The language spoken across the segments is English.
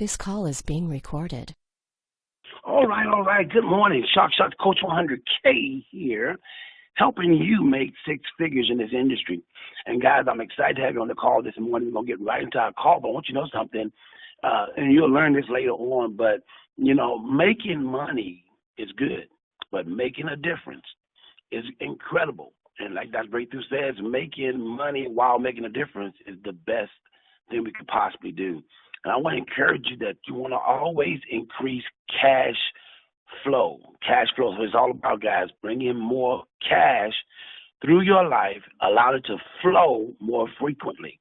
This call is being recorded. All right. Good morning. Shark Coach 100K here, helping you make six figures in this industry. And guys, I'm excited to have you on the call this morning. We're going to get right into our call, but I want you to know something, and you'll learn this later on, but, making money is good, but making a difference is incredible. And like Dr. Breakthrough says, making money while making a difference is the best thing we could possibly do. And I want to encourage you that you want to always increase cash flow. Cash flow. So it's all about, guys, bringing in more cash through your life, allow it to flow more frequently.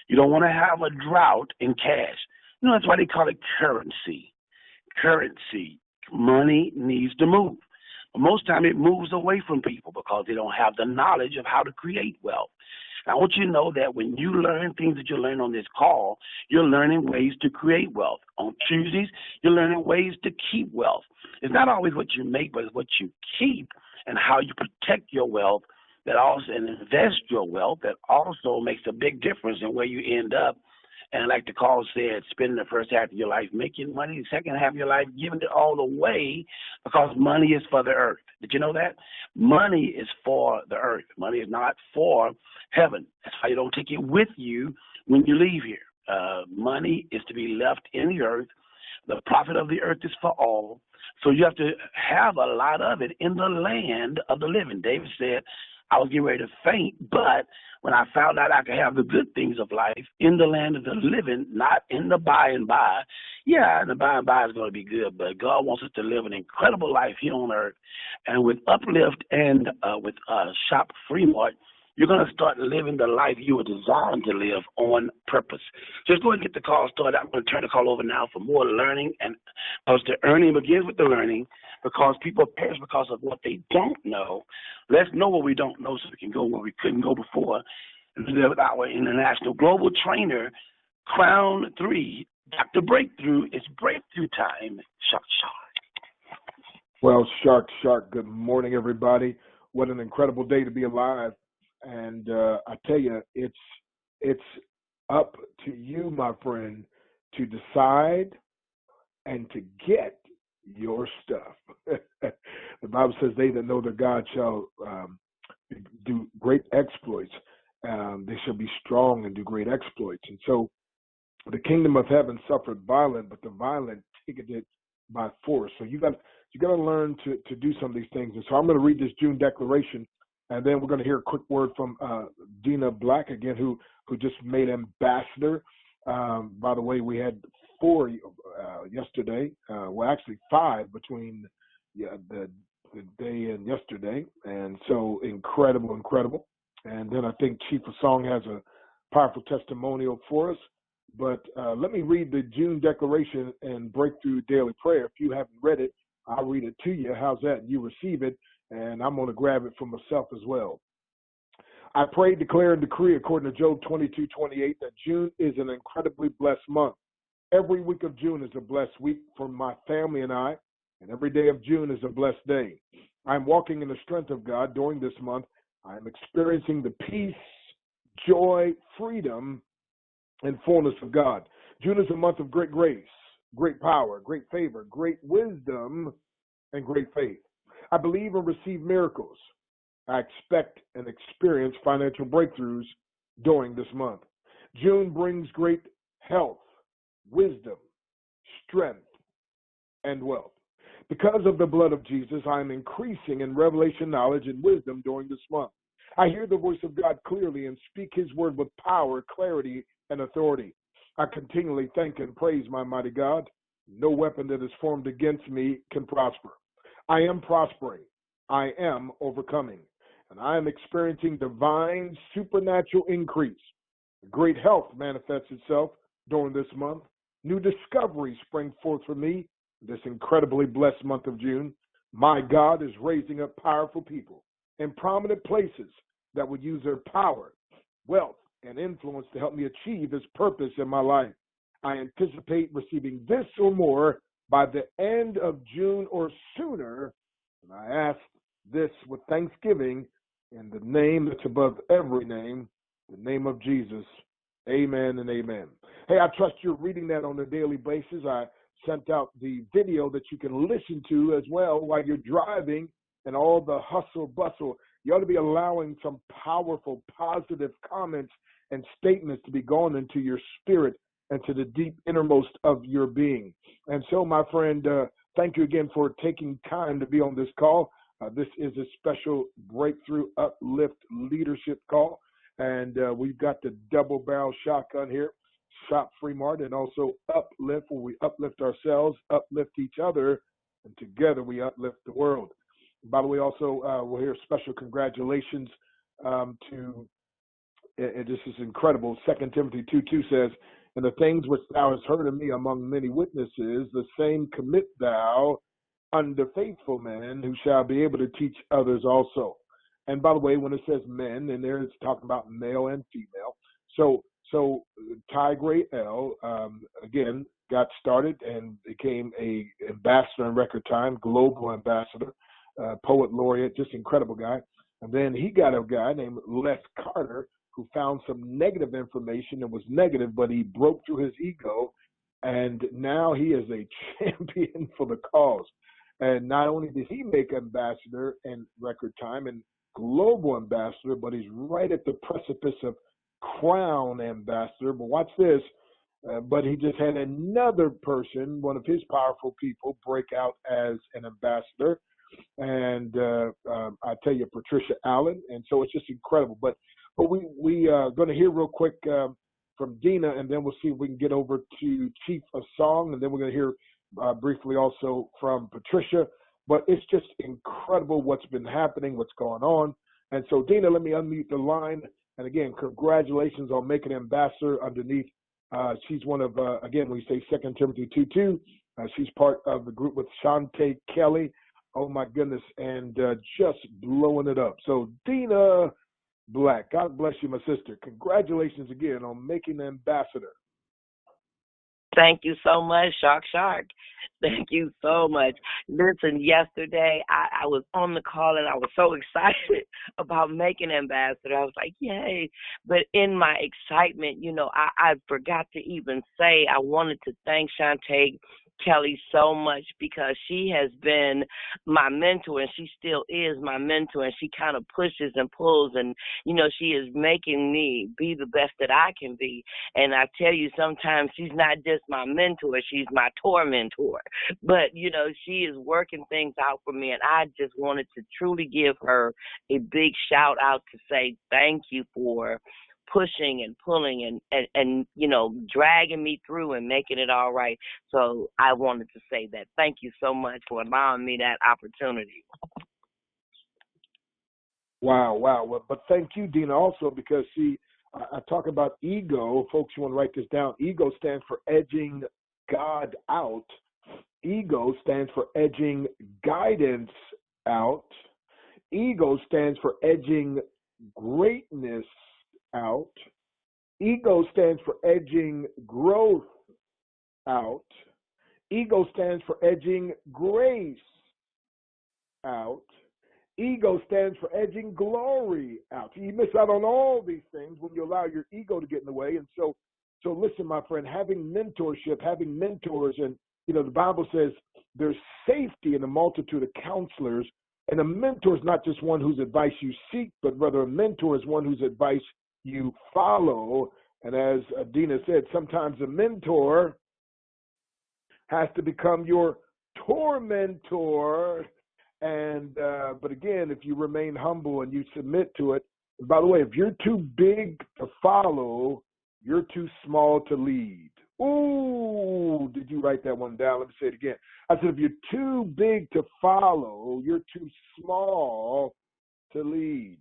You don't want to have a drought in cash. That's why they call it currency. Currency. Money needs to move. But most time it moves away from people because they don't have the knowledge of how to create wealth. I want you to know that when you learn things that you learn on this call, you're learning ways to create wealth. On Tuesdays, you're learning ways to keep wealth. It's not always what you make, but it's what you keep and how you protect your wealth and invest your wealth that also makes a big difference in where you end up. And like the call said, spending the first half of your life making money, the second half of your life giving it all away because money is for the earth. Did you know that? Money is for the earth. Money is not for heaven. That's why you don't take it with you when you leave here. Money is to be left in the earth. The profit of the earth is for all. So you have to have a lot of it in the land of the living. David said, I was getting ready to faint, but when I found out I could have the good things of life in the land of the living, not in the by and by. Yeah, the by and by is going to be good, but God wants us to live an incredible life here on earth. And with Uplift and with Shop Fremont, you're going to start living the life you were designed to live on purpose. Just go ahead and get the call started. I'm going to turn the call over now for more learning. And because the earning begins with the learning, because people perish because of what they don't know. Let's know what we don't know so we can go where we couldn't go before. And live with our international global trainer, Crown 3, Dr. Breakthrough. It's breakthrough time. Shark. Well, Shark, good morning, everybody. What an incredible day to be alive. And I tell you, it's up to you, my friend, to decide and to get your stuff. The Bible says they that know their God shall do great exploits. They shall be strong and do great exploits. And so the kingdom of heaven suffered violent, but the violent taken it by force. So you got to learn to do some of these things. And so I'm going to read this June declaration. And then we're going to hear a quick word from Dina Black again, who just made ambassador. By the way, we had 4 yesterday. Well, actually 5 between the day and yesterday. And so incredible. And then I think Chief of Song has a powerful testimonial for us. But let me read the June declaration and Breakthrough Daily Prayer. If you haven't read it, I'll read it to you. How's that? You receive it. And I'm going to grab it for myself as well. I pray, declare, and decree according to Job 22:28 that June is an incredibly blessed month. Every week of June is a blessed week for my family and I, and every day of June is a blessed day. I'm walking in the strength of God during this month. I'm experiencing the peace, joy, freedom, and fullness of God. June is a month of great grace, great power, great favor, great wisdom, and great faith. I believe and receive miracles. I expect and experience financial breakthroughs during this month. June brings great health, wisdom, strength, and wealth. Because of the blood of Jesus, I am increasing in revelation knowledge and wisdom during this month. I hear the voice of God clearly and speak his word with power, clarity, and authority. I continually thank and praise my mighty God. No weapon that is formed against me can prosper. I am prospering. I am overcoming. And I am experiencing divine supernatural increase. Great health manifests itself during this month. New discoveries spring forth for me this incredibly blessed month of June. My God is raising up powerful people in prominent places that would use their power, wealth, and influence to help me achieve his purpose in my life. I anticipate receiving this or more by the end of June or sooner. And I ask this with thanksgiving in the name that's above every name, the name of Jesus. Amen and amen. Hey, I trust you're reading that on a daily basis. I sent out the video that you can listen to as well while you're driving and all the hustle bustle. You ought to be allowing some powerful, positive comments and statements to be going into your spirit and to the deep innermost of your being. And so, my friend, thank you again for taking time to be on this call. This is a special breakthrough uplift leadership call. And we've got the double barrel shotgun here, Shop Free Mart, and also Uplift, where we uplift ourselves, uplift each other, and together we uplift the world. By the way, also, we'll hear special congratulations to, and this is incredible, 2 Timothy 2:2 says, "And the things which thou hast heard of me among many witnesses, the same commit thou unto faithful men who shall be able to teach others also." And by the way, when it says men, and there it's talking about male and female. So Ty Gray L, again, got started and became a ambassador in record time, global ambassador, poet laureate, just incredible guy. And then he got a guy named Les Carter who found some negative information that was negative, but he broke through his ego, and now he is a champion for the cause. And not only did he make ambassador in record time and global ambassador, but he's right at the precipice of crown ambassador. But watch this. But he just had another person, one of his powerful people, break out as an ambassador. And I tell you, Patricia Allen. And so it's just incredible. But we are going to hear real quick from Dina, and then we'll see if we can get over to Chief of Song, and then we're going to hear briefly also from Patricia. But it's just incredible what's been happening, what's going on. And so, Dina, let me unmute the line. And again, congratulations on making ambassador underneath. She's one of, again, we say 2 Timothy 2:2. She's part of the group with Shantae Kelly. Oh, my goodness. And just blowing it up. So, Dina Black, God bless you, my sister. Congratulations again on making ambassador. Thank you so much, Shark. Thank you so much. Listen, yesterday I was on the call and I was so excited about making ambassador. I was like, yay. But in my excitement, I forgot to even say I wanted to thank Shantae Kelly so much because she has been my mentor and she still is my mentor, and she kind of pushes and pulls, and she is making me be the best that I can be. And I tell you, sometimes she's not just my mentor, she's my tormentor. But she is working things out for me, and I just wanted to truly give her a big shout out to say thank you for pushing and pulling and dragging me through and making it all right. So I wanted to say that. Thank you so much for allowing me that opportunity. Wow. Well, but thank you, Dina, also, because, see, I talk about ego. Folks, you want to write this down. Ego stands for edging God out. Ego stands for edging guidance out. Ego stands for edging greatness out. Ego stands for edging growth out. Ego stands for edging grace out. Ego stands for edging glory out. You miss out on all these things when you allow your ego to get in the way. And so listen, my friend, having mentorship, having mentors, and the Bible says there's safety in the multitude of counselors. And a mentor is not just one whose advice you seek, but rather a mentor is one whose advice you follow. And as Dina said, sometimes a mentor has to become your tormentor. And but again, if you remain humble and you submit to it, and by the way, if you're too big to follow, you're too small to lead. Ooh, did you write that one down? Let me say it again. I said, if you're too big to follow, you're too small to lead.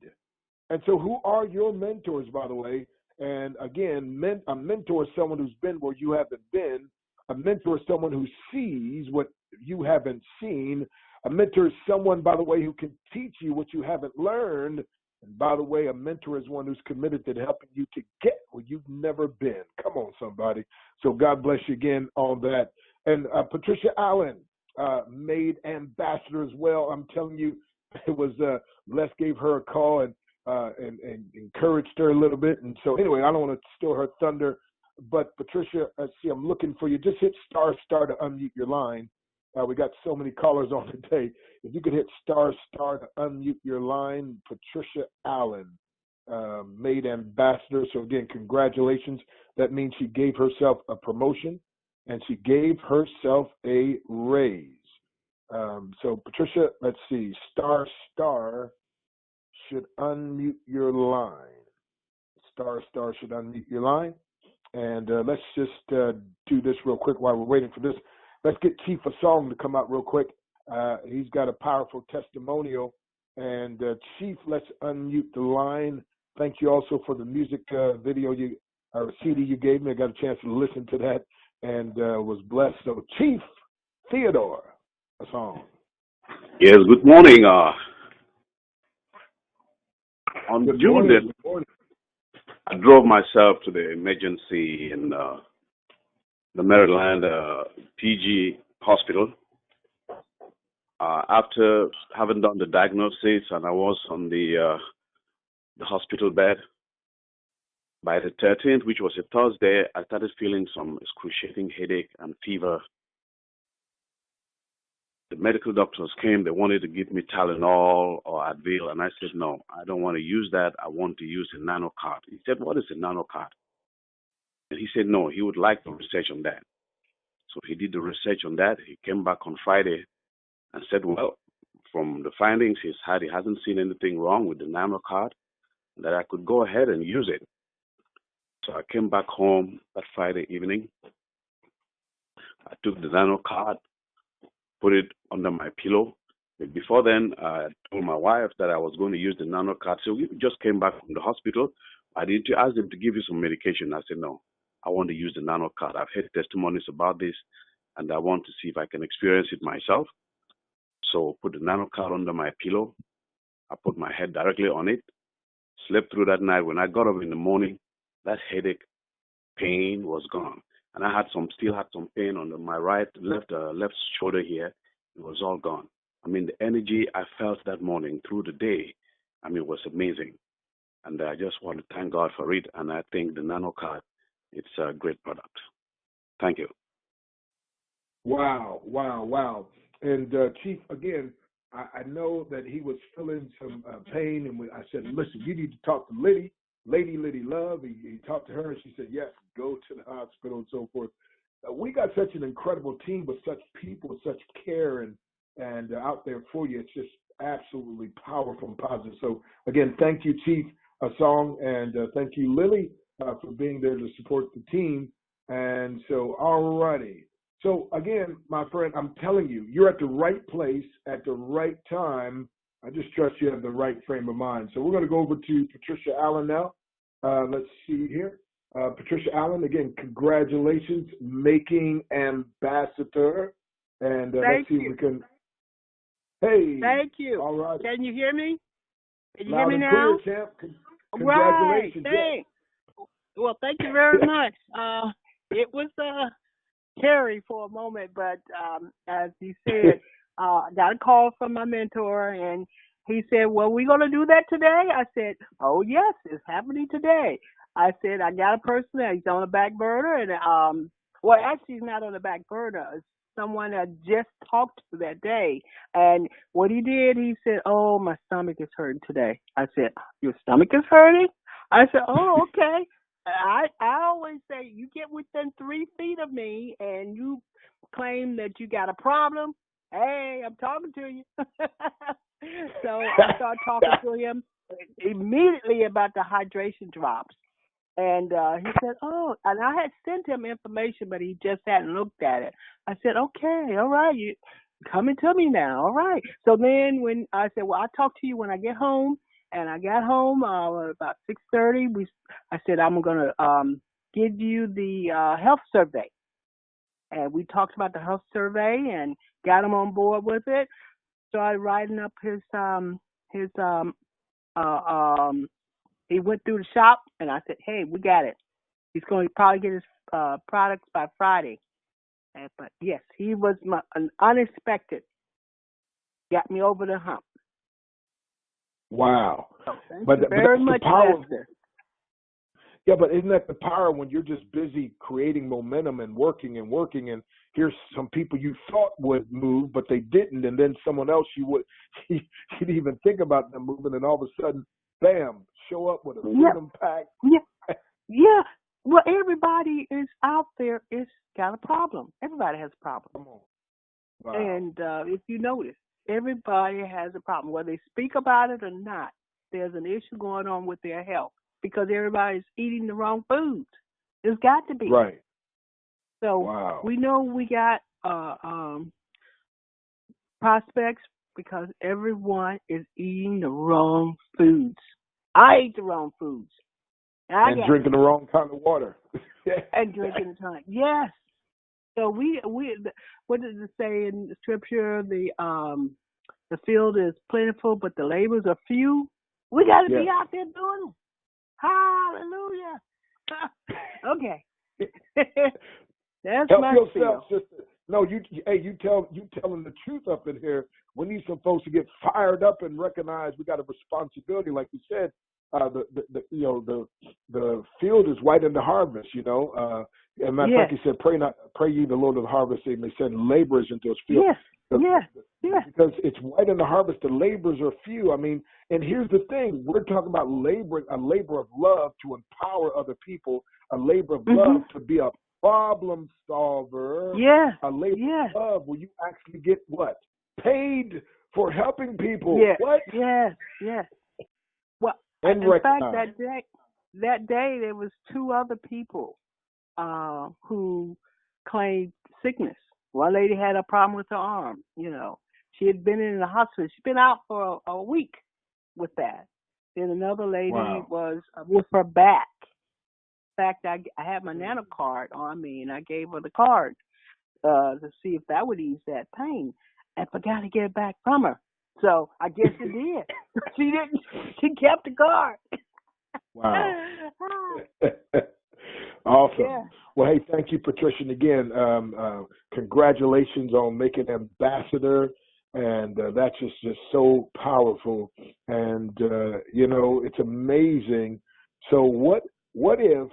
And so who are your mentors, by the way? And again, a mentor is someone who's been where you haven't been. A mentor is someone who sees what you haven't seen. A mentor is someone, by the way, who can teach you what you haven't learned. And by the way, a mentor is one who's committed to helping you to get where you've never been. Come on, somebody. So God bless you again on that. And Patricia Allen made ambassador as well. I'm telling you, it was Les gave her a call, and and encouraged her a little bit. And so anyway, I don't want to steal her thunder, but Patricia, see, I'm looking for you. Just hit star to unmute your line. We got so many callers on today. If you could hit star to unmute your line, Patricia Allen, made ambassador. So again, congratulations. That means she gave herself a promotion and she gave herself a raise. So Patricia, let's see, star should unmute your line. Star should unmute your line. And let's just do this real quick while we're waiting for this. Let's get Chief a song to come out real quick. He's got a powerful testimonial. And Chief, let's unmute the line. Thank you also for the music video or CD you gave me. I got a chance to listen to that and was blessed. So Chief Theodore, a song. Yes, good morning. On Good June morning. 5th, I drove myself to the emergency in the Maryland PG hospital. After having done the diagnosis, and I was on the hospital bed, by the 13th, which was a Thursday, I started feeling some excruciating headache and fever. The medical doctors came, they wanted to give me Tylenol or Advil, and I said, no, I don't want to use that. I want to use a nano card. He said, what is a nano card? And he said, no, he would like to research on that. So he did the research on that. He came back on Friday and said, well, from the findings he's had, he hasn't seen anything wrong with the nano card, that I could go ahead and use it. So I came back home that Friday evening. I took the nano card, put it under my pillow. But before then, I told my wife that I was going to use the nano card. So we just came back from the hospital. I need to ask them to give you some medication. I said, no, I want to use the nano card. I've heard testimonies about this, and I want to see if I can experience it myself. So put the nano card under my pillow. I put my head directly on it, slept through that night. When I got up in the morning, that headache pain was gone. And I still had some pain on my left shoulder here. It was all gone. I mean, the energy I felt that morning through the day, I mean, it was amazing. And I just want to thank God for it. And I think the nano card, it's a great product. Thank you. Wow. And Chief, again, I know that he was feeling some pain, and I said, listen, you need to talk to Lady Love. He talked to her, and she said, yes, go to the hospital and so forth. We got such an incredible team with such people, with such care and out there for you. It's just absolutely powerful and positive. So, again, thank you, Chief, a song, and thank you, Lily, for being there to support the team. And so, all righty. So, again, my friend, I'm telling you, you're at the right place at the right time. I just trust you have the right frame of mind. So we're going to go over to Patricia Allen now. Let's see here. Patricia Allen, again, congratulations, making ambassador. And let's see if we can. Hey. Thank you. All right. Can you hear me? Can you Loud hear me and now? clear, champ. Right. Congratulations. Thanks. Well, thank you very much. It was scary for a moment, but as you said, I got a call from my mentor, and he said, well, we going to do that today? I said, oh, yes, it's happening today. I said, I got a person that he's on the back burner, and well, actually, he's not on the back burner. It's someone I just talked to that day, and what he did, he said, oh, my stomach is hurting today. I said, your stomach is hurting? I said, oh, okay. I always say, you get within 3 feet of me and you claim that you got a problem, hey, I'm talking to you. So I started talking to him immediately about the hydration drops. And he said, oh, and I had sent him information, but he just hadn't looked at it. I said, okay, all right, you coming to me now, all right. So then when I said, well, I'll talk to you when I get home. And I got home about 6:30. I said, I'm going to give you the health survey. And we talked about the health survey and got him on board with it. Started writing up his he went through the shop, and I said, hey, we got it. He's going to probably get his products by Friday. But yes, he was an unexpected. Got me over the hump. Wow. So thank But you but very that's the much, power. Lester. Yeah, but isn't that the power when you're just busy creating momentum and working, and here's some people you thought would move, but they didn't, and then someone else you didn't even think about them moving, and all of a sudden, bam, show up with a Yeah, freedom pack. yeah, yeah. Well, everybody is out there. It's got a problem. Everybody has a problem. Come on. Wow. And if you notice, everybody has a problem. Whether they speak about it or not, there's an issue going on with their health because everybody's eating the wrong foods. There's got to be. Right. So Wow. we know we got prospects because everyone is eating the wrong foods. I ate the wrong foods. And drinking the wrong kind of water. And drinking the time. Yes. So we what does it say in the scripture? The field is plentiful, but the labors are few. We got to be out there doing it. Hallelujah. Okay. That's Help my yourself, spiel. sister. No, you telling the truth up in here. We need some folks to get fired up and recognize we got a responsibility, like you said. The field is white in the harvest, and matter of fact, he said, pray ye the Lord of the harvest, and they send laborers into his field. Yes. Because it's white in the harvest, the laborers are few. I mean, and here's the thing: we're talking about laboring, a labor of love to empower other people, a labor of love to be a problem solver, a labor of love where you actually get what? Paid for helping people. Yes. What? Yes. Well, and in fact, recognize. that day there was two other people who claimed sickness. One lady had a problem with her arm. She had been in the hospital. She'd been out for a week with that. Then another lady was with her back. In fact, I had my nano card on me, and I gave her the card to see if that would ease that pain. And forgot to get it back from her. So I guess it did. She didn't. She kept the card. Wow. Awesome. Yeah. Well, hey, thank you, Patricia. And again, congratulations on making ambassador. And that's just so powerful. And, it's amazing. So what if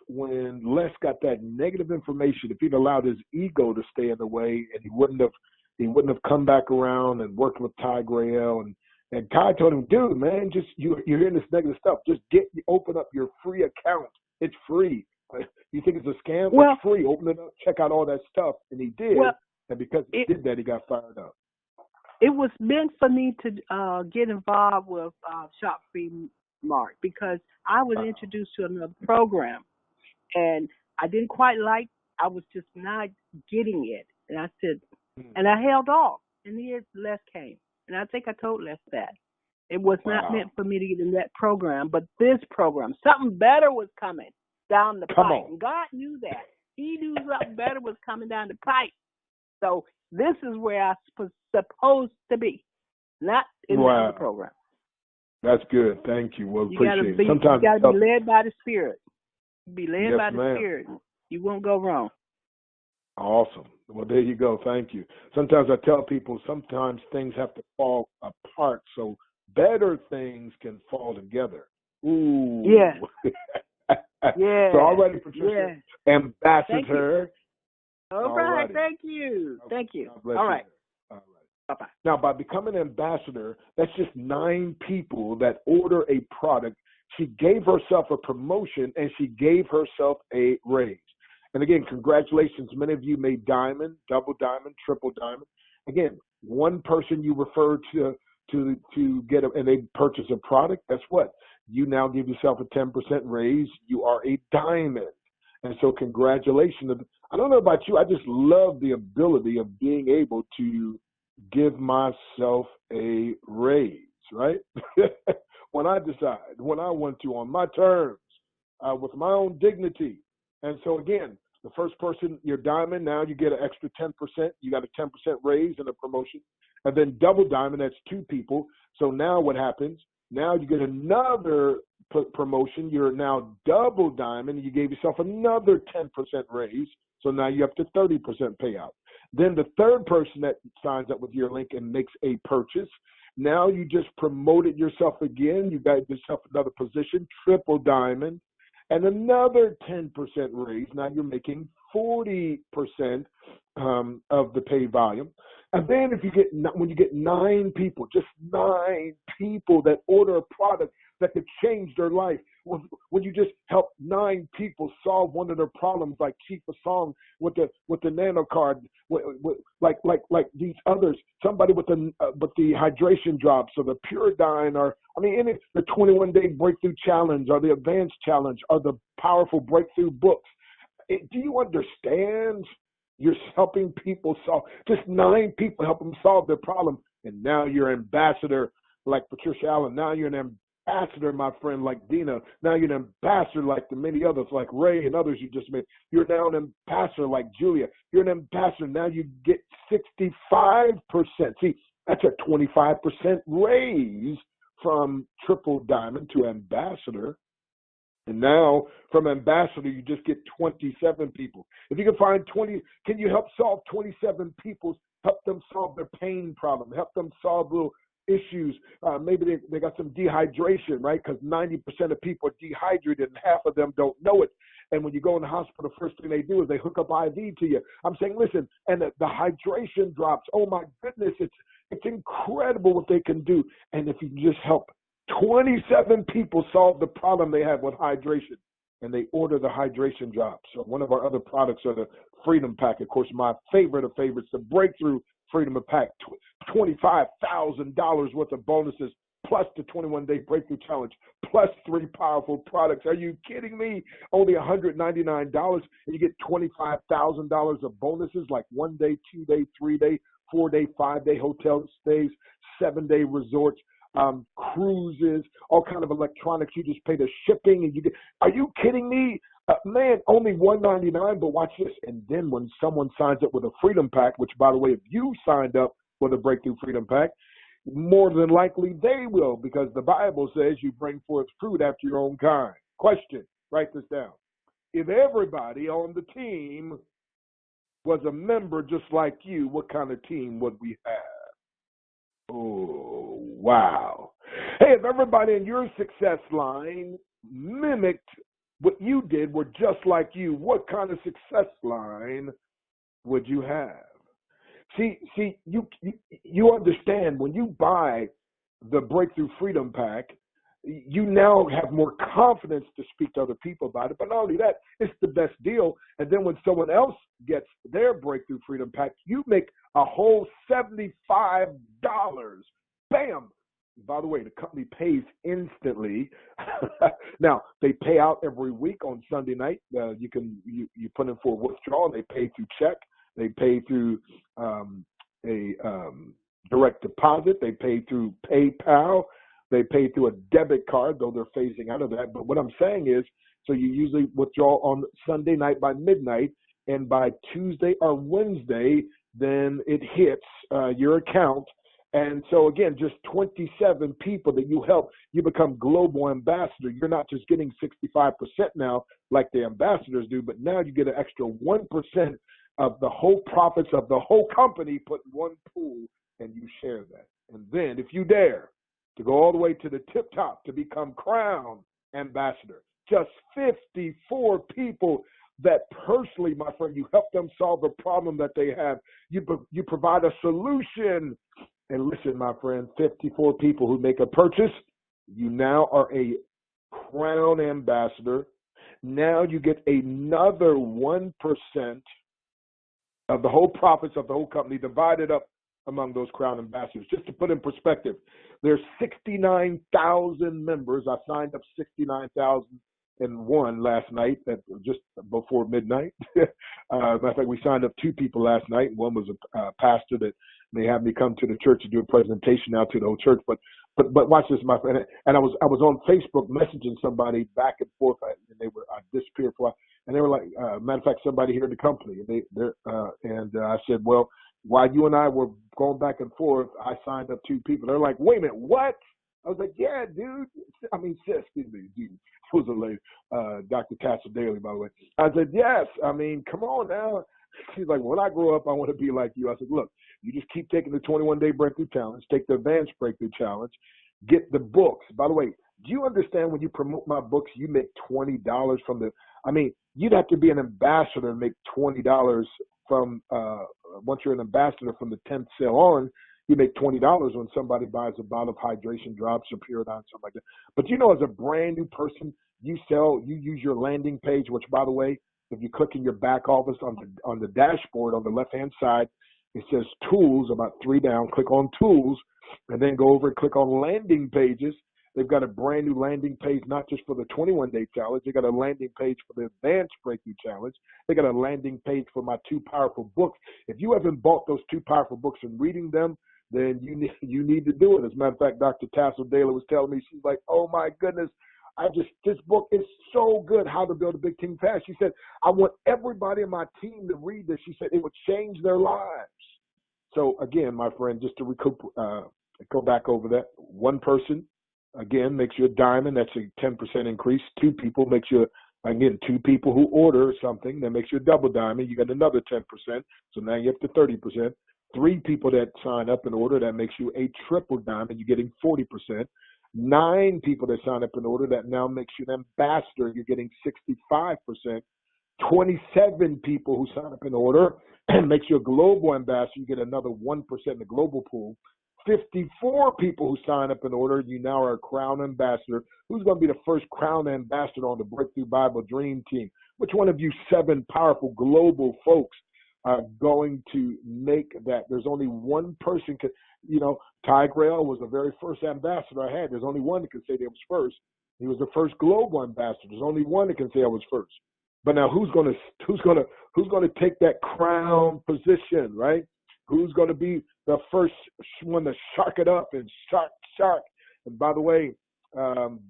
when Les got that negative information, if he'd allowed his ego to stay in the way, and he wouldn't have come back around and worked with Ty Grael, and Ty told him, dude, man, just you're hearing this negative stuff. Just open up your free account. It's free. You think it's a scam? Well, it's free. Open it up, check out all that stuff. And he did. Well, and because he did that, he got fired up. It was meant for me to get involved with Shop Free Mart because I was introduced to another program, and I didn't quite like. I was just not getting it, and I said, and I held off. And then Les came, and I think I told Les that it was not meant for me to get in that program, but this program, something better was coming down the pipe. And God knew that. He knew something better was coming down the pipe. So this is where I was supposed to be, not in the other program. That's good. Thank you. Well, appreciate it. Sometimes you got to be led by the Spirit. Be led by the ma'am. Spirit. You won't go wrong. Awesome. Well, there you go. Thank you. Sometimes I tell people sometimes things have to fall apart so better things can fall together. Ooh. Yeah. So already, Patricia, ambassador. All right. Thank you. Thank you. All right. Bye-bye. Now, by becoming an ambassador, that's just 9 people that order a product. She gave herself a promotion, and she gave herself a raise. And again, congratulations. Many of you made diamond, double diamond, triple diamond. Again, one person you referred to get and they purchase a product. Guess what? You now give yourself a 10% raise. You are a diamond. And so congratulations. I don't know about you. I just love the ability of being able to give myself a raise, right? When I decide, when I want to, on my terms, with my own dignity. And so again, the first person, you're diamond, now you get an extra 10%. You got a 10% raise and a promotion. And then double diamond, that's 2 people. So now what happens? Now you get another promotion. You're now double diamond. You gave yourself another 10% raise. So now you're up to 30% payout. Then the third person that signs up with your link and makes a purchase, now you just promoted yourself again. You got yourself another position, triple diamond, and another 10% raise. Now you're making 40% of the pay volume. And then when you get 9 people, just 9 people that order a product that could change their life, when you just help 9 people solve one of their problems, like Chief of Song with the nano card, like these others, somebody with the hydration drops or the Puridyne, or the 21-day breakthrough challenge or the advanced challenge or the powerful breakthrough books. Do you understand? You're helping people solve, just 9 people help them solve their problem. And now you're an ambassador like Patricia Allen. Now you're an ambassador, my friend, like Dina. Now you're an ambassador like the many others, like Ray and others you just met. You're now an ambassador like Julia. You're an ambassador. Now you get 65%. See, that's a 25% raise from triple diamond to ambassador. And now from ambassador, you just get 27 people. If you can find 20, can you help solve 27 people, help them solve their pain problem, help them solve little issues? Maybe they got some dehydration, right? Because 90% of people are dehydrated and half of them don't know it. And when you go in the hospital, the first thing they do is they hook up IV to you. I'm saying, listen, and the hydration drops. Oh my goodness, it's incredible what they can do. And if you just help 27 people solve the problem they have with hydration, and they order the hydration drops. So one of our other products are the Freedom Pack. Of course, my favorite of favorites, the Breakthrough Freedom Pack, $25,000 worth of bonuses, plus the 21-day Breakthrough Challenge, plus 3 powerful products. Are you kidding me? Only $199, and you get $25,000 of bonuses like 1-day, 2-day, 3-day, 4-day, 5-day hotel stays, 7-day resorts, cruises, all kind of electronics. You just pay the shipping, and you get. Are you kidding me? Man, only $199. But watch this. And then when someone signs up with a Freedom Pack, which by the way, if you signed up with a Breakthrough Freedom Pack, more than likely they will, because the Bible says you bring forth fruit after your own kind. Question. Write this down. If everybody on the team was a member just like you, what kind of team would we have? Oh, wow. Hey, if everybody in your success line mimicked what you did, were just like you, what kind of success line would you have? See, you understand, when you buy the Breakthrough Freedom Pack, you now have more confidence to speak to other people about it. But not only that, it's the best deal. And then when someone else gets their Breakthrough Freedom Pack, you make a whole $75. Bam! By the way, the company pays instantly. Now, they pay out every week on Sunday night. You put in for a withdrawal. They pay through check. They pay through a direct deposit. They pay through PayPal. They pay through a debit card, though they're phasing out of that. But what I'm saying is, so you usually withdraw on Sunday night by midnight, and by Tuesday or Wednesday, then it hits your account. And so, again, just 27 people that you help, you become global ambassador. You're not just getting 65% now like the ambassadors do, but now you get an extra 1% of the whole profits of the whole company put in one pool, and you share that. And then if you dare to go all the way to the tip top to become crown ambassador, just 54 people that personally, my friend, you help them solve a problem that they have. You provide a solution. And listen, my friend, 54 people who make a purchase, you now are a crown ambassador. Now you get another 1% of the whole profits of the whole company divided up among those crown ambassadors. Just to put in perspective, there's 69,000 members. I signed up 69,001 last night, just before midnight. Matter of fact, we signed up 2 people last night. One was a pastor that they had me come to the church to do a presentation out to the whole church. But watch this, my friend. And I was on Facebook messaging somebody back and forth, and I disappeared for a while. And they were like, matter of fact, somebody here in the company. And I said, well, while you and I were going back and forth, I signed up 2 people. They're like, wait a minute, what? I was like, yeah, dude. I mean, sis, excuse me, dude. It was a lady, Dr. Tassel Daly, by the way. I said, yes. I mean, come on now. She's like, when I grow up, I want to be like you. I said, look, you just keep taking the 21-day breakthrough challenge, take the advanced breakthrough challenge, get the books. By the way, do you understand when you promote my books, you make $20 from the, I mean, you'd have to be an ambassador and make $20 from, once you're an ambassador from the 10th sale on, you make $20 when somebody buys a bottle of hydration drops or Puriton, something like that. But you know, as a brand new person, you use your landing page, which, by the way, if you click in your back office on the dashboard on the left-hand side, it says tools, about 3 down. Click on tools, and then go over and click on landing pages. They've got a brand new landing page, not just for the 21-day challenge. They got a landing page for the advanced breakthrough challenge. They got a landing page for my 2 powerful books. If you haven't bought those 2 powerful books and reading them, then you need to do it. As a matter of fact, Dr. Tassel Daly was telling me, she's like, oh my goodness, this book is so good, How to Build a Big Team Fast. She said, I want everybody in my team to read this. She said it would change their lives. So again, my friend, just to go back over that, 1 person, again, makes you a diamond. That's a 10% increase. 2 people makes you, again, 2 people who order something, that makes you a double diamond. You got another 10%. So now you're up to 30%. 3 people that sign up and order, that makes you a triple diamond. You're getting 40%. 9 people that sign up and order, that now makes you an ambassador. You're getting 65%. 27 people who sign up and order makes you a global ambassador. You get another 1% in the global pool. 54 people who sign up and order, you now are a crown ambassador. Who's going to be the first crown ambassador on the Breakthrough Bible Dream Team? Which one of you 7 powerful global folks are going to make that? There's only 1 person can, Ty Grail was the very first ambassador I had. There's only 1 that can say they was first. He was the first global ambassador. There's only 1 that can say I was first. But now who's going to take that crown position, right? Who's going to be the first one to shark it up and shark? And by the way,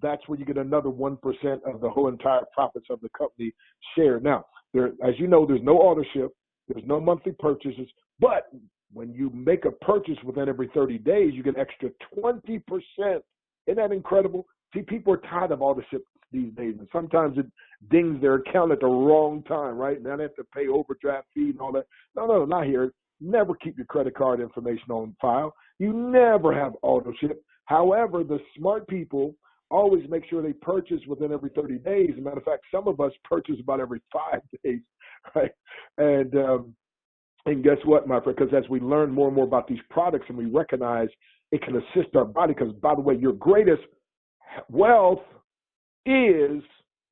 that's where you get another 1% of the whole entire profits of the company share. Now, as you know, there's no authorship, there's no monthly purchases, but when you make a purchase within every 30 days, you get an extra 20%. Isn't that incredible? See, people are tired of authorship these days, and sometimes it dings their account at the wrong time, right? Now they have to pay overdraft fee and all that. No, not here. Never keep your credit card information on file. You never have authorship. However, the smart people always make sure they purchase within every 30 days. As a matter of fact, some of us purchase about every 5 days, right? And guess what, my friend? Because as we learn more and more about these products and we recognize it can assist our body, because, by the way, your greatest wealth is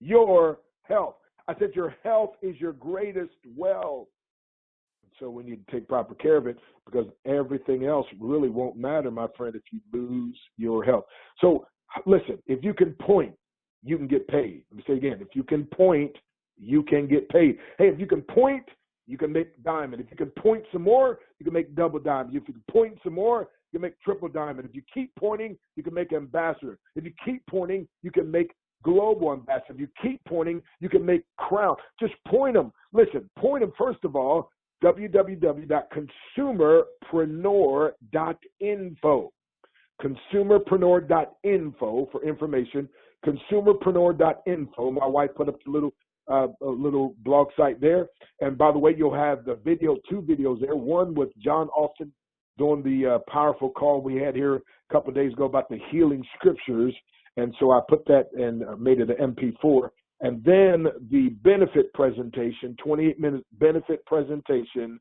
your health. I said your health is your greatest wealth. So we need to take proper care of it, because everything else really won't matter, my friend, if you lose your health. So listen, if you can point, you can get paid. Let me say again, if you can point, you can get paid. Hey, if you can point, you can make diamond. If you can point some more, you can make double diamond. If you can point some more, you can make triple diamond. If you keep pointing, you can make ambassador. If you keep pointing, you can make global ambassador. If you keep pointing, you can make crown. Just point them. Listen, point them first of all, www.consumerpreneur.info. Consumerpreneur.info for information. Consumerpreneur.info. My wife put up a little blog site there. And by the way, you'll have the 2 videos there. One with John Austin doing the powerful call we had here a couple of days ago about the healing scriptures. And so I put that and made it an MP4. And then the benefit presentation, 28-minute benefit presentation,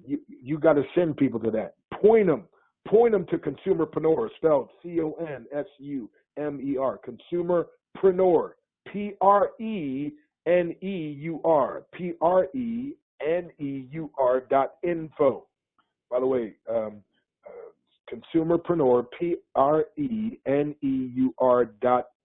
you got to send people to that. Point them to Consumerpreneur, spelled CONSUMER, Consumerpreneur, PRENEUR.info. By the way, Consumerpreneur,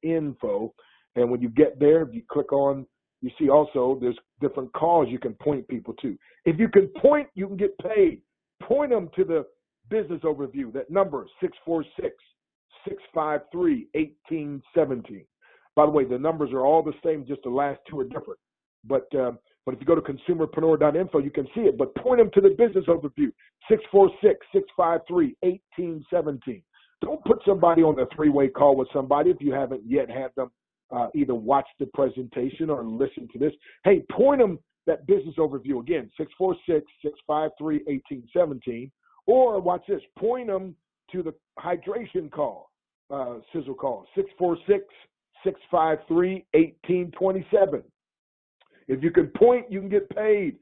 PRENEUR.info. And when you get there, if you click on, you see also there's different calls you can point people to. If you can point, you can get paid. Point them to the business overview. That number, 646-653-1817. By the way, the numbers are all the same, just the last 2 are different. But if you go to consumerpreneur.info, you can see it. But point them to the business overview, 646-653-1817. Don't put somebody on a three-way call with somebody if you haven't yet had them either watch the presentation or listen to this. Hey, point them that business overview. Again, 646-653-1817. Or watch this, point them to the hydration call, sizzle call, 646-653-1827. If you can point, you can get paid,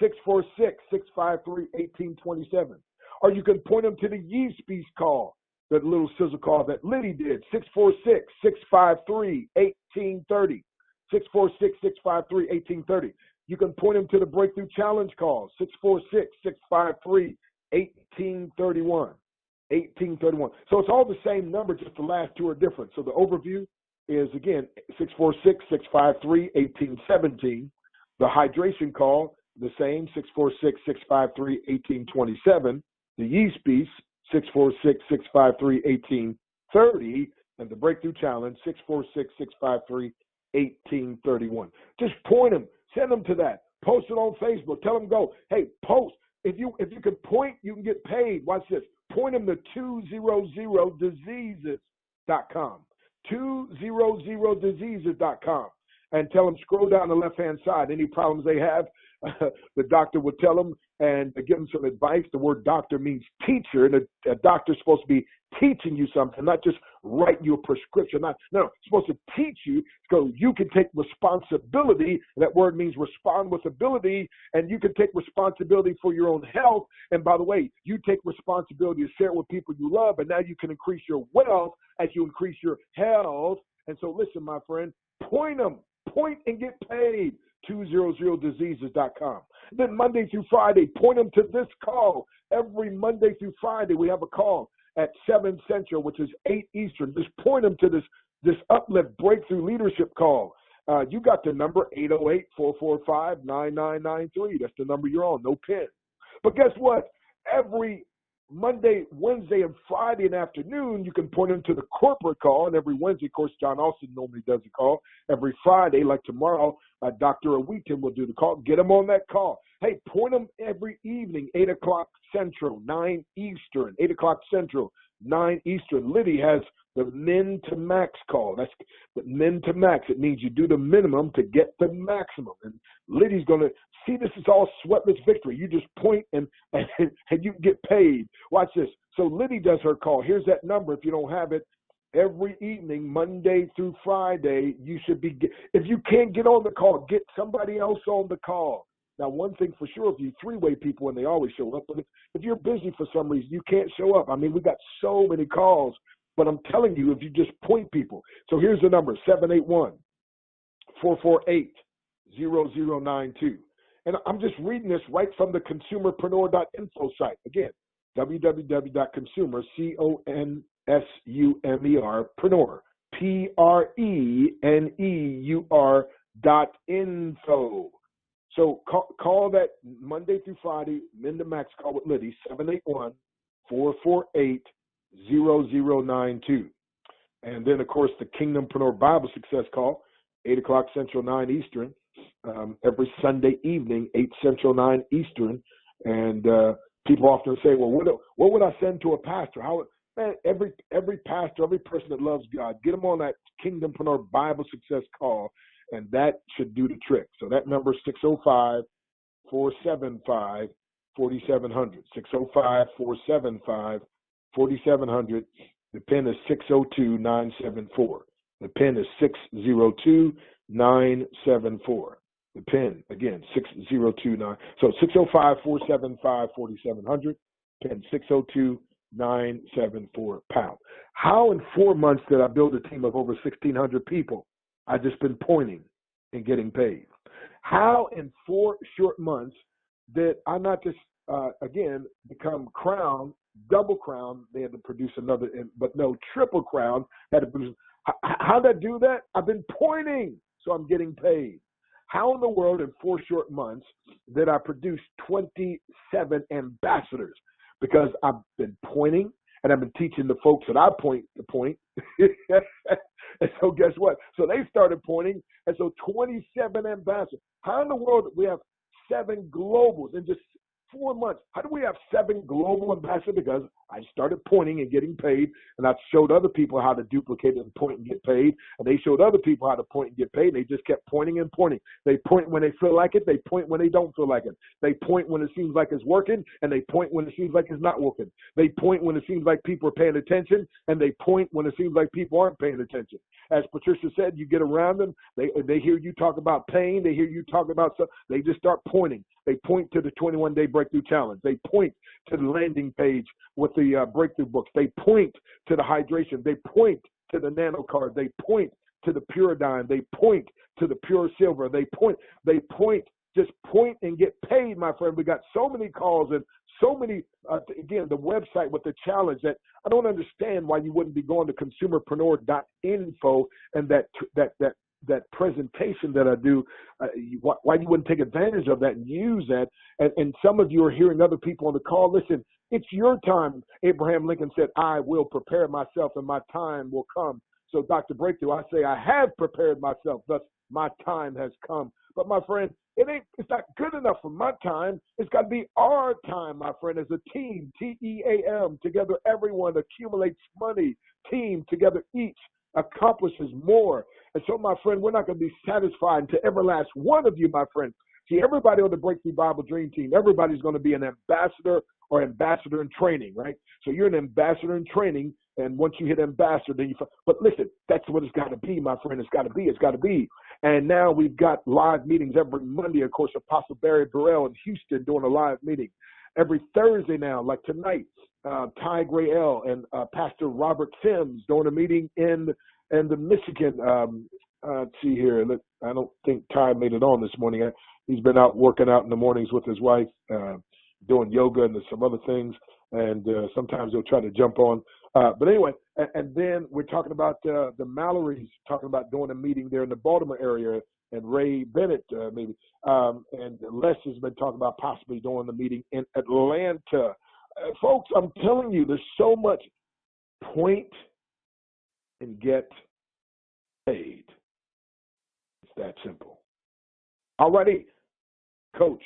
646-653-1827. Or you can point them to the yeast beast call, that little sizzle call that Liddy did, 646-653-1830. 646-653-1830. You can point them to the Breakthrough Challenge call, 646-653-1831. 1831. So it's all the same number, just the last two are different. So the overview is, again, 646-653-1817. The hydration call, the same, 646-653-1827. The yeast beast, 646-653-1830. And the Breakthrough Challenge, 646-653-1831. Just point them. Send them to that. Post it on Facebook. Tell them, go, hey, post. If you can point, you can get paid. Watch this. Point them to 200diseases.com. 200diseases.com. And tell them, scroll down the left-hand side. Any problems they have, the doctor will tell them and give them some advice. The word doctor means teacher, and a doctor's supposed to be teaching you something, not just write you a prescription. No, it's supposed to teach you so you can take responsibility. That word means respond with ability, and you can take responsibility for your own health. And by the way, you take responsibility to share it with people you love, and now you can increase your wealth as you increase your health. And so listen, my friend, point them. Point and get paid. 200diseases.com. Then Monday through Friday, point them to this call. Every Monday through Friday, we have a call at 7 Central, which is 8 Eastern. Just point them to this Uplift Breakthrough Leadership call. You got the number 808-445-9993. That's the number you're on. No pin. But guess what? Every Monday, Wednesday, and Friday in the afternoon, you can point them to the corporate call. And every Wednesday, of course, John Austin normally does the call. Every Friday, like tomorrow, Dr. Awitin will do the call. Get them on that call. Hey, point them every evening, 8 o'clock Central, 9 Eastern. 8 o'clock Central, 9 Eastern. Liddy has the Men to Max call. That's the Men to Max. It means you do the minimum to get the maximum. And Liddy's going to see, this is all sweatless victory. You just point and you get paid. Watch this. So Liddy does her call. Here's that number if you don't have it. Every evening, Monday through Friday, you should be, if you can't get on the call, get somebody else on the call. Now, one thing for sure, if you three-way people and they always show up, but if you're busy for some reason, you can't show up. I mean, we got so many calls, but I'm telling you, if you just point people. So here's the number, 781-448-0092. And I'm just reading this right from the consumerpreneur.info site. Again, www.consumer, CONSUMER, preneur, PRENEUR.info. So call that Monday through Friday, Men to Max call with Liddy, 781-448-0092. And then, of course, the Kingdompreneur Bible Success call, 8 o'clock Central, 9 Eastern, every Sunday evening, 8 Central, 9 Eastern. And people often say, well, what would I send to a pastor? Man, every pastor, every person that loves God, get them on that Kingdompreneur Bible Success call, and that should do the trick. So that number is 605-475-4700. 605-475-4700. The PIN is 602-974. The PIN is 602-974. The PIN, again, 6029. So 605-475-4700. PIN 602-974 pound. How in 4 months did I build a team of over 1,600 people? I've just been pointing and getting paid. How in 4 short months did I not just, again, become crown, double crown? They had to produce another, but no, triple crown. Had to produce. How did I do that? I've been pointing, so I'm getting paid. How in the world in 4 short months did I produce 27 ambassadors? Because I've been pointing, and I've been teaching the folks that I point to point. And so guess what? So they started pointing, and so 27 ambassadors. How in the world we have 7 globals in just 4 months. How do we have 7 global ambassadors? Because I started pointing and getting paid, and I showed other people how to duplicate it and point and get paid, and they showed other people how to point and get paid, and they just kept pointing and pointing. They point when they feel like it. They point when they don't feel like it. They point when it seems like it's working, and they point when it seems like it's not working. They point when it seems like people are paying attention, and they point when it seems like people aren't paying attention. As Patricia said, you get around them, they hear you talk about pain, they hear you talk about stuff, they just start pointing. They point to the 21-day breakthrough challenge. They point to the landing page with the breakthrough books. They point to the hydration. They point to the nano card. They point to the Puridyne. They point to the pure silver. They point, just point and get paid, my friend. We got so many calls and so many, again, the website with the challenge that I don't understand why you wouldn't be going to consumerpreneur.info and that presentation that I do, why you wouldn't take advantage of that and use that. And some of you are hearing other people on the call. Listen, it's your time. Abraham Lincoln said, I will prepare myself and my time will come. So Dr. Breakthrough, I say, I have prepared myself, thus my time has come. But my friend, it's not good enough for my time. It's got to be our time, my friend, as a team, TEAM. Together, everyone accumulates money. Team, together, each accomplishes more. And so, my friend, we're not going to be satisfied until every last one of you, my friend. See, everybody on the Breakthrough Bible Dream Team, everybody's going to be an ambassador or ambassador in training, right? So you're an ambassador in training, and once you hit ambassador, then but listen, that's what it's got to be, my friend. It's got to be. And now we've got live meetings every Monday. Of course, Apostle Barry Burrell in Houston doing a live meeting. Every Thursday now, like tonight, Ty Grayell and Pastor Robert Sims doing a meeting in the Michigan. Let's see here. I don't think Ty made it on this morning. He's been out working out in the mornings with his wife, doing yoga and some other things. And sometimes he'll try to jump on. But anyway, and then we're talking about the Mallorys, talking about doing a meeting there in the Baltimore area, and Ray Bennett maybe. And Les has been talking about possibly doing the meeting in Atlanta. Folks, I'm telling you, there's so much point and get paid. It's that simple. Alrighty, Coach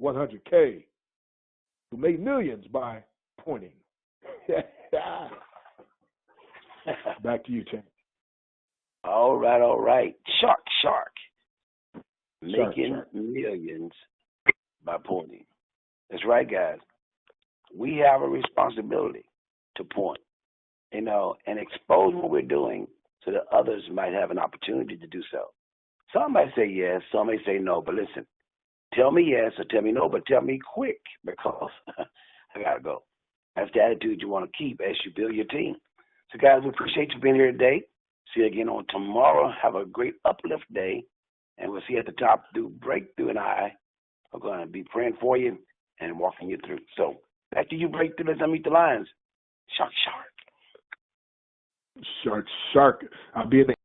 100K, who made millions by pointing. Back to you, Tim. All right. Shark. Making millions by pointing. That's right, guys. We have a responsibility to point, and expose what we're doing so that others might have an opportunity to do so. Some might say yes, some may say no, but listen, tell me yes or tell me no, but tell me quick because I got to go. That's the attitude you want to keep as you build your team. So, guys, we appreciate you being here today. See you again on tomorrow. Have a great uplift day, and we'll see you at the top. Breakthrough and I are going to be praying for you and walking you through. So, back to you, Breakthrough. Let's unmute the lines. Shark. Shark. I'll be in the